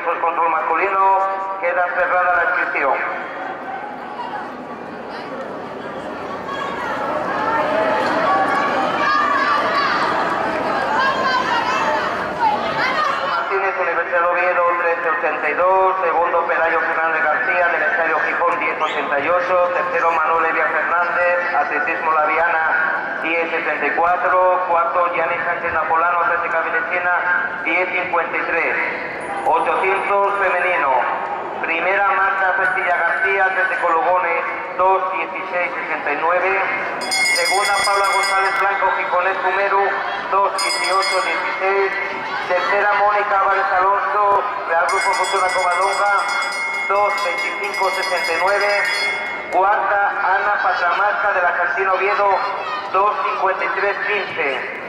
pesos control masculino. Queda cerrada la inscripción. Universidad de Oviedo 1382, segundo Pelayo Fernández García del Estadio Gijón 1088, tercero Manuel Evia Fernández, atletismo Laviana 1074, cuarto Gianni Sánchez Napolano, atlética valenciana 1053, 800 femenino, primera Marta Castilla García, atlético Lugones 21669, segunda Paula González Blanco, Gijones Cumeru 21816, tercera Mónica Álvarez Alonso, Real Grupo Cultura Covadonga 22569, cuarta Ana Patramasca de la Cantina Oviedo 25315.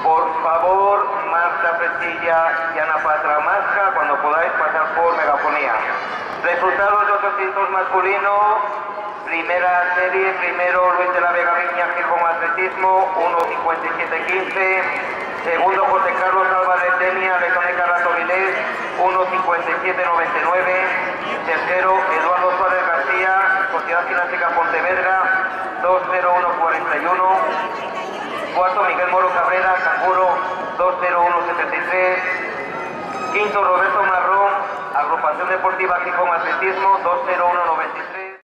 Por favor, Marta Castilla y Ana Patramasca, cuando podáis pasar por megafonía. Resultados de 800 masculino. Primera serie, primero Luis de la Vega Viña, Gijón Atletismo, 1.57.15. Segundo José Carlos Álvarez Denia, Electrónica Rato Vilés, 1.57.99. Tercero Eduardo Suárez García, Sociedad Gimnástica Pontevedra, 2.01.41. Cuarto Miguel Moro Cabrera, Canguro, 2.01.73. Quinto Roberto Marrón, Agrupación Deportiva Gijón Atletismo, 2.01.90.